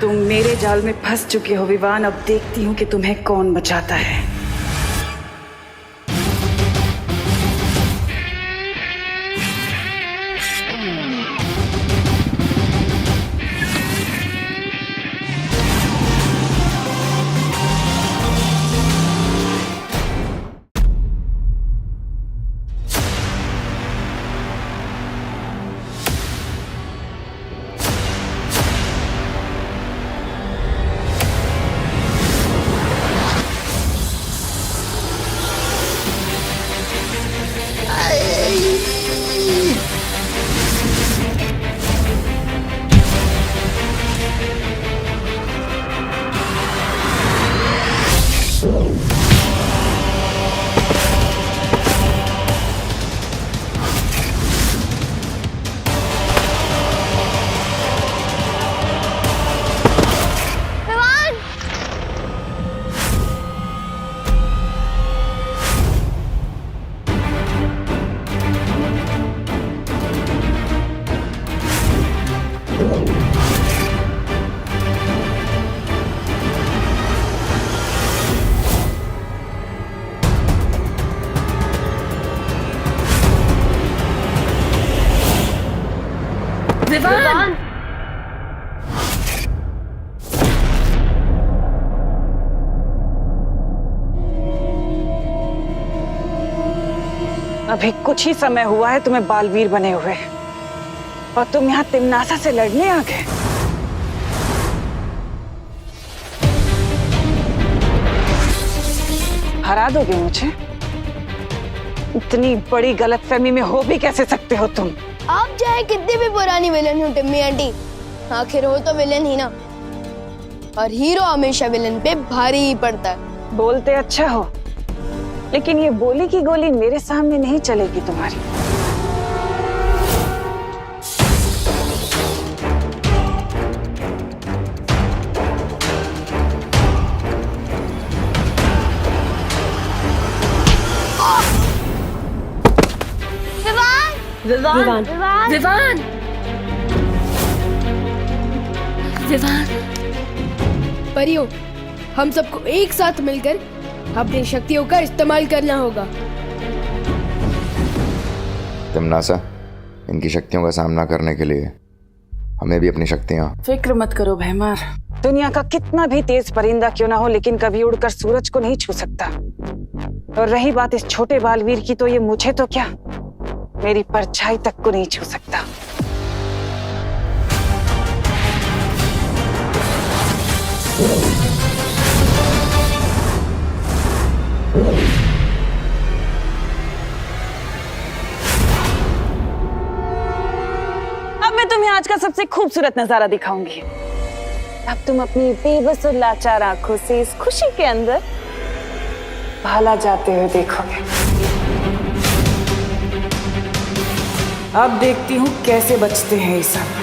तुम मेरे जाल में फंस चुके हो विवान। अब देखती हूँ कि तुम्हें कौन बचाता है। विवान! अभी कुछ ही समय हुआ है तुम्हें बालवीर बने हुए और तुम यहाँ तिमनासा से लड़ने आ गए। हरा दोगे मुझे? इतनी बड़ी गलतफहमी में हो भी कैसे सकते हो तुम? आप चाहे कितनी भी पुरानी विलन हो टिम्मी आंटी, आखिर हो तो विलन ही ना। और हीरो हमेशा विलन पे भारी ही पड़ता है। बोलते अच्छा हो, लेकिन ये बोली की गोली मेरे सामने नहीं चलेगी तुम्हारी। विवान! विवान! विवान! परियों, हम सबको एक साथ मिलकर अपनी शक्तियों का इस्तेमाल करना होगा। तिमनासा, इनकी शक्तियों का सामना करने के लिए हमें भी अपनी शक्तियां। फिक्र मत करो भैमार, दुनिया का कितना भी तेज परिंदा क्यों ना हो, लेकिन कभी उड़कर सूरज को नहीं छू सकता। और रही बात इस छोटे बालवीर की, तो ये मुझे तो क्या, मेरी परछाई तक को नहीं छू सकता। अब मैं तुम्हें आज का सबसे खूबसूरत नजारा दिखाऊंगी। अब तुम अपनी बेबस और लाचार आंखों से इस खुशी के अंदर भाला जाते हुए देखोगे। अब देखती हूँ कैसे बचते हैं ये सब।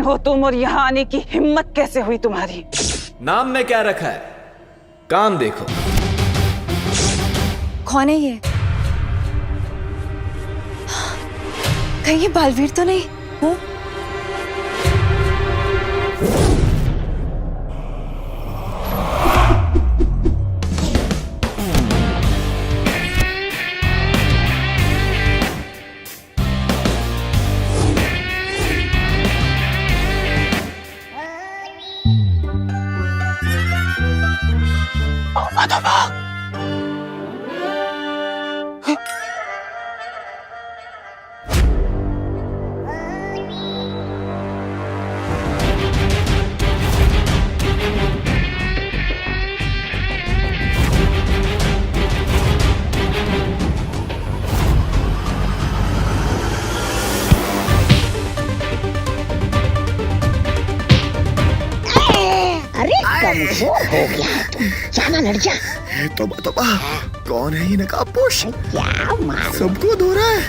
हो तुम और यहाँ आने की हिम्मत कैसे हुई तुम्हारी? नाम में क्या रखा है, काम देखो। कौन है ये? कहीं ये बालवीर तो नहीं? वो कमजोर हो गया है तुम, जाना लड़ जा। तोबा कौन है ये नकाबपोश? क्या मार सबको धो रहा है।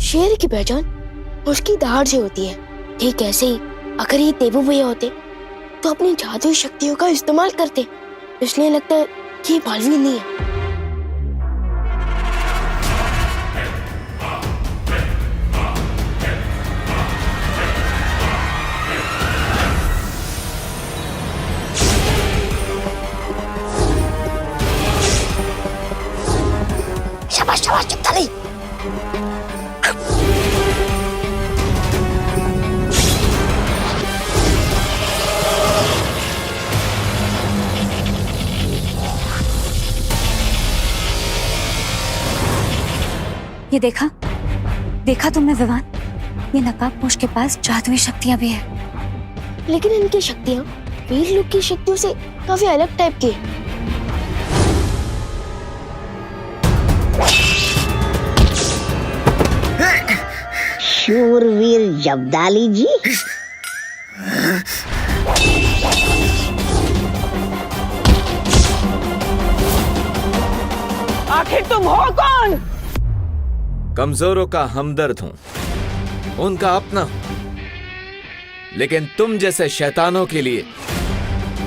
शेर की पहचान उसकी दहाड़ से होती है। ठीक ऐसे ही अगर ये देवू भैया होते तो अपनी जादुई शक्तियों का इस्तेमाल करते, इसलिए लगता है कि ये बालवीर नहीं है। शाबाश शाबाश, चुप नहीं। ये देखा तुमने विवान? ये नकाबपोश के पास जादुई शक्तियां भी है। लेकिन इनकी शक्तियां वीर लोग की शक्तियों से काफी अलग टाइप की है। शूरवीर जब्दाली जी, आखिर तुम हो कौन? कमजोरों का हमदर्द हूं, उनका अपना हूं, लेकिन तुम जैसे शैतानों के लिए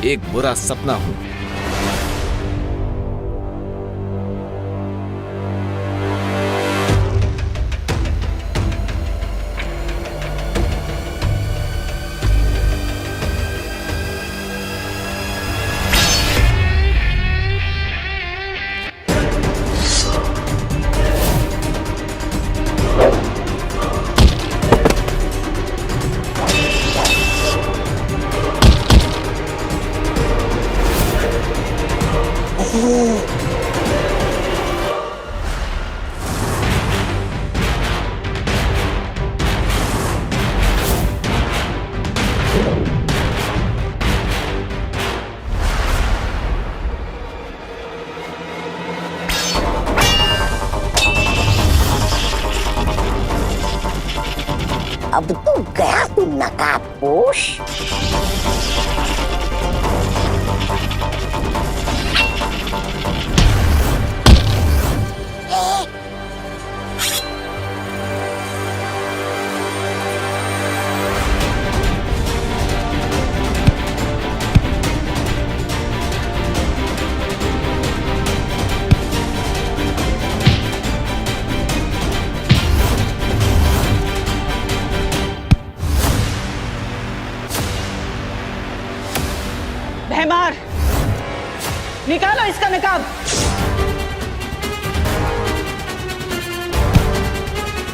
एक बुरा सपना हूं। अब तो गया तू नकाबपोश। भैमार, निकालो इसका नकाब।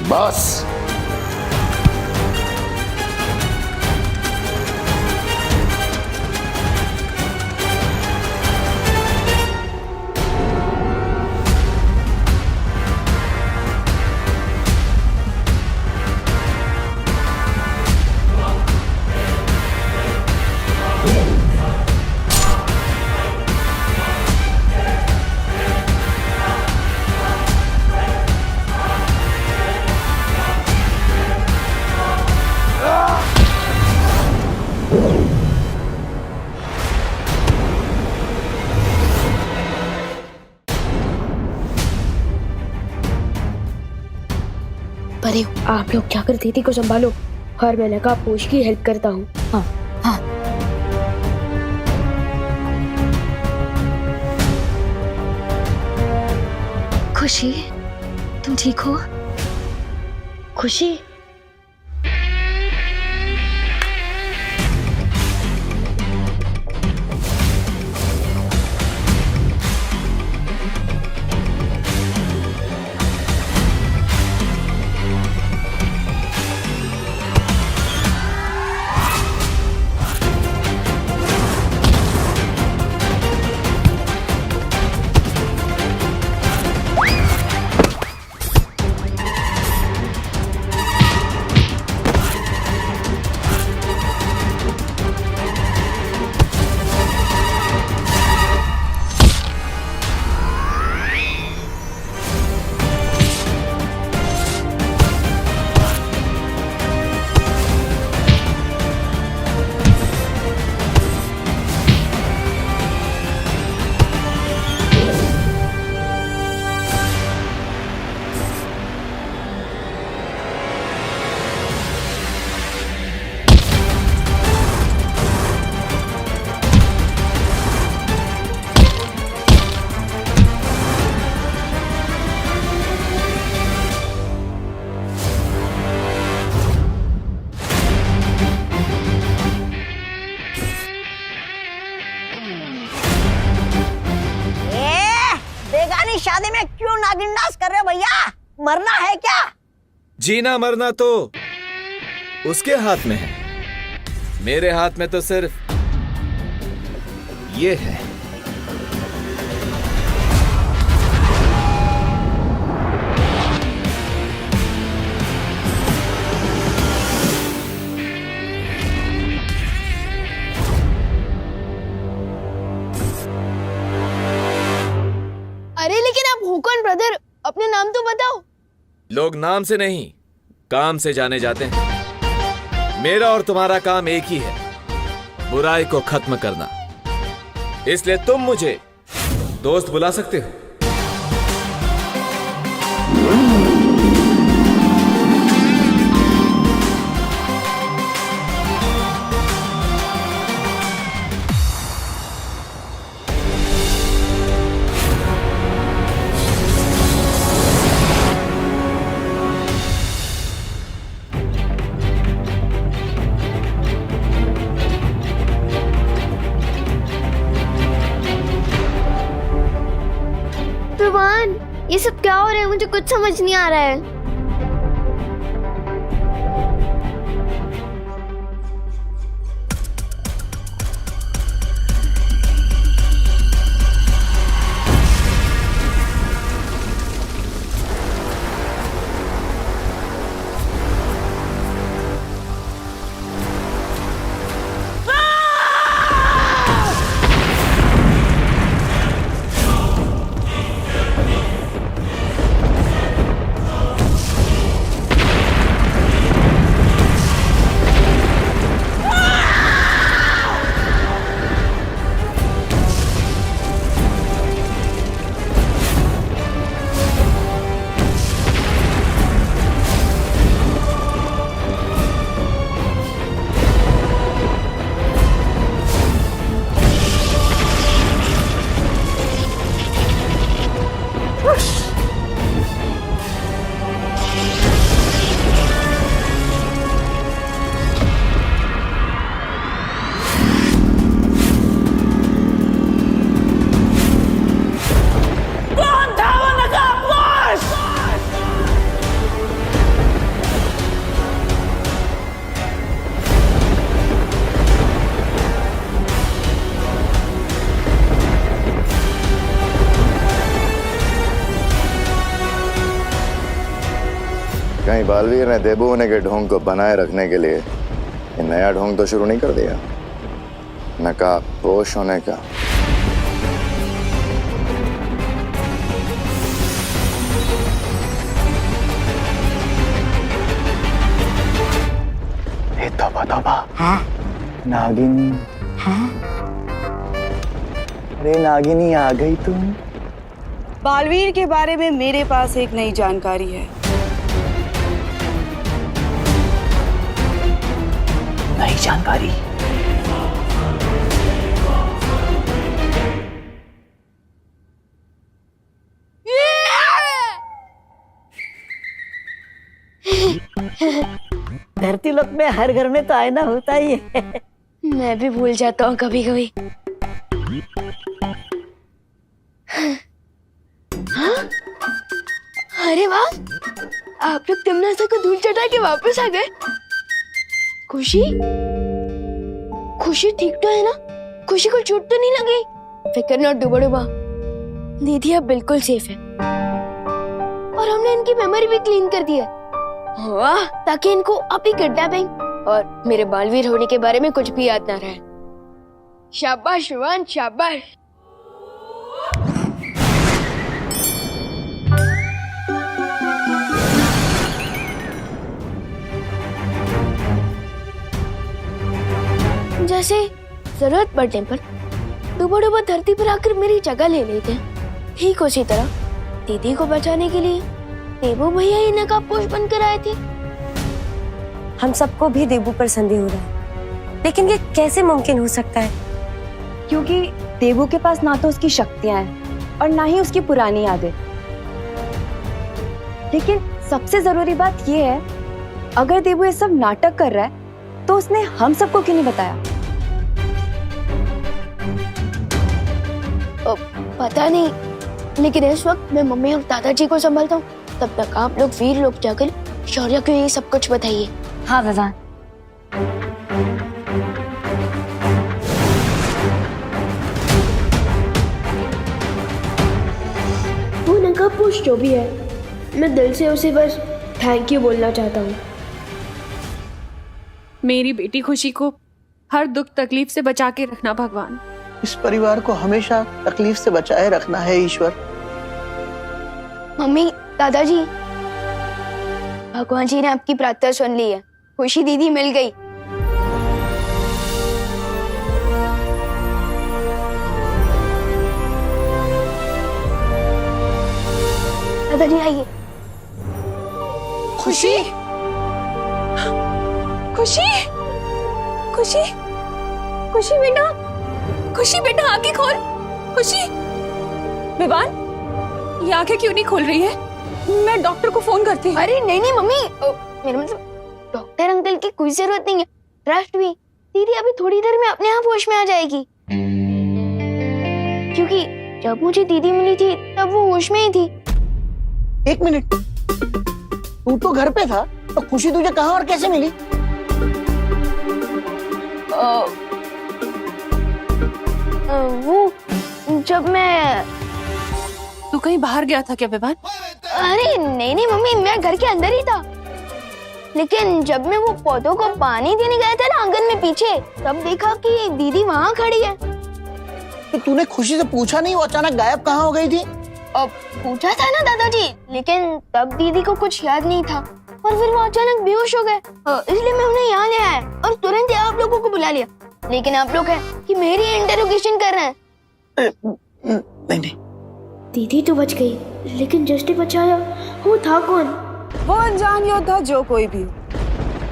बस परे आप लोग जाकर दीदी को संभालो और मैं नकाब पोश की हेल्प करता हूँ। हाँ हाँ। खुशी, तुम ठीक हो? खुशी, बेगानी शादी में क्यों नागिन डांस कर रहे हो भैया? मरना है क्या? जीना मरना तो उसके हाथ में है, मेरे हाथ में तो सिर्फ ये है। अरे लेकिन आप हो कौन ब्रदर? अपने नाम तो बताओ। लोग नाम से नहीं काम से जाने जाते हैं। मेरा और तुम्हारा काम एक ही है, बुराई को खत्म करना। इसलिए तुम मुझे दोस्त बुला सकते हो। ये सब क्या हो रहा है? मुझे कुछ समझ नहीं आ रहा है। कहीं बालवीर ने देबू होने के ढोंग को बनाए रखने के लिए ये नया ढोंग तो शुरू नहीं कर दिया, नकाब पोश होने का। तौबा तौबा। हाँ नागिनी। हाँ? अरे नागिनी आ गई तुम। बालवीर के बारे में मेरे पास एक नई जानकारी है। नई जानकारी? धरती लोक में हर घर में तो आईना होता ही है। मैं भी भूल जाता हूँ कभी कभी। हाँ? अरे वाह, आप लोग तमन्ना को धूल चटा के वापस आ गए। खुशी, खुशी ठीक तो है ना? खुशी को चोट तो नहीं लगी? फिक्र ना डुबा, दीदी अब बिल्कुल सेफ है। और हमने इनकी मेमोरी भी क्लीन कर दी है, वाह, ताकि इनको अभी किडनैपिंग और मेरे बालवीर होने के बारे में कुछ भी याद ना रहे। शाबाश रोहन, शाबाश। जैसे जरूरत पड़ने पर डूबा धरती पर आकर मेरी जगह ले लेते हैं, ठीक उसी तरह दीदी को बचाने के लिए देबू भैया ही नकाबपोश बनकर आए थे। हम सबको भी देबू पर संदेह हो रहा है, लेकिन ये कैसे मुमकिन हो सकता है? क्योंकि देबू के पास ना तो उसकी शक्तियां हैं और ना ही उसकी पुरानी यादें। लेकिन सबसे जरूरी बात ये है, अगर देबू ये सब नाटक कर रहा है तो उसने हम सबको क्यों नहीं बताया? पता नहीं, लेकिन इस वक्त मैं मम्मी और दादाजी को संभालता हूँ। तब तक आप लोग वीर लोग जाकर शौर्य को ये सब कुछ बताइए। हाँ विवान। वो नकाबपोश जो भी है, मैं दिल से उसे बस थैंक यू बोलना चाहता हूँ। मेरी बेटी खुशी को हर दुख तकलीफ से बचा के रखना भगवान। इस परिवार को हमेशा तकलीफ से बचाए रखना है ईश्वर। मम्मी, दादाजी, भगवान जी ने आपकी प्रार्थना सुन ली है। खुशी दीदी मिल गई। दादाजी आइए। खुशी, खुशी, खुशी, खुशी बेटा, खुशी बेटा आंखें खोल। खुशी, विवान, ये आंखें क्यों नहीं खोल रही है? मैं डॉक्टर को फोन करती हूँ। अरे नहीं नहीं मम्मी, मेरा मतलब डॉक्टर अंकल की कोई जरूरत नहीं है। ट्रस्ट भी, दीदी अभी थोड़ी देर में अपने आप होश में आ जाएगी। क्योंकि जब मुझे दीदी मिली थी तब वो होश में ही थी। एक मिनट, तू तो घर पे था, तो खुशी तुझे कहाँ और कैसे मिली? वो जब मैं... तू कहीं बाहर गया था क्या विवान? अरे नहीं नहीं मम्मी, मैं घर के अंदर ही था। लेकिन जब मैं वो पौधों को पानी देने गया था ना आंगन में पीछे, तब देखा कि दीदी वहाँ खड़ी है। तो तूने खुशी से पूछा नहीं वो अचानक गायब कहाँ हो गई थी? अब पूछा था ना दादाजी, लेकिन तब दीदी को कुछ याद नहीं था और फिर वो अचानक बेहोश हो गए। इसलिए मैं उन्हें यहाँ ले आया और तुरंत ही आप लोगों को बुला लिया। लेकिन आप लोग हैं कि मेरी इंटरोगेशन कर रहे हैं। नहीं नहीं, दीदी तो बच गई, लेकिन जिसने बचाया वो था कौन? वो अनजान योद्धा जो कोई भी हो,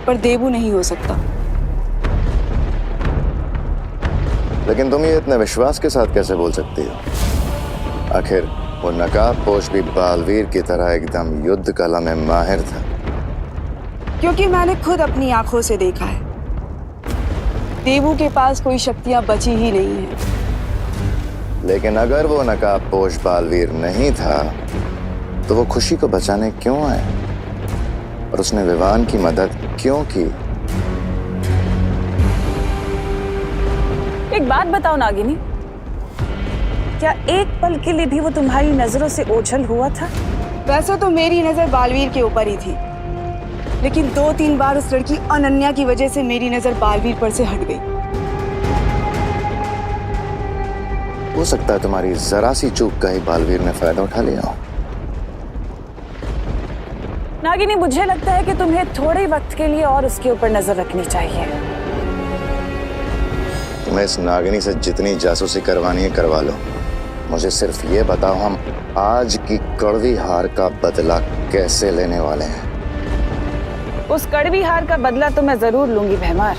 पर देबू नहीं हो सकता। लेकिन तुम ये इतने विश्वास के साथ कैसे बोल सकती हो? आखिर वो नकाबपोश भी बालवीर की तरह एकदम युद्ध कला में माहिर था। क्योंकि मैंने खुद अपनी आंखों से देखा है, देबू के पास कोई शक्तियां बची ही नहीं है। लेकिन अगर वो नकाबपोश बालवीर नहीं था तो वो खुशी को बचाने क्यों आए और उसने विवान की मदद क्यों की? एक बात बताओ नागिनी, क्या एक पल के लिए भी वो तुम्हारी नजरों से ओझल हुआ था? वैसे तो मेरी नजर बालवीर के ऊपर ही थी, लेकिन 2-3 बार उस लड़की अनन्या की वजह से मेरी नजर बालवीर पर से हट गई। हो सकता है तुम्हारी जरा सी चूक का ही बालवीर ने फायदा उठा लिया हो। नागिनी, मुझे लगता है कि तुम्हें थोड़े वक्त के लिए और उसके ऊपर नजर रखनी चाहिए। तुम्हें इस नागिनी से जितनी जासूसी करवानी है करवा लो। मुझे सिर्फ ये बताओ, हम आज की कड़वी हार का बदला कैसे लेने वाले हैं? उस कड़वी हार का बदला तो मैं जरूर लूंगी भैमार,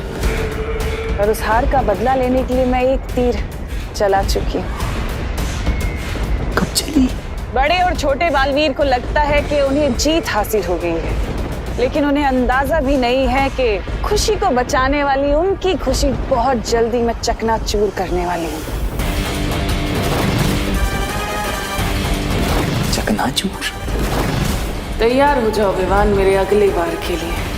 पर उस हार का बदला लेने के लिए मैं एक तीर चला चुकी हूँ। कब चली? बड़े और छोटे बालवीर को लगता है कि उन्हें जीत हासिल हो गई है, लेकिन उन्हें अंदाजा भी नहीं है कि खुशी को बचाने वाली उनकी खुशी बहुत जल्दी मैं चकनाचूर करने वाली हूँ। चकनाचूर? तैयार हो जाओ विवान मेरे अगले बार के लिए।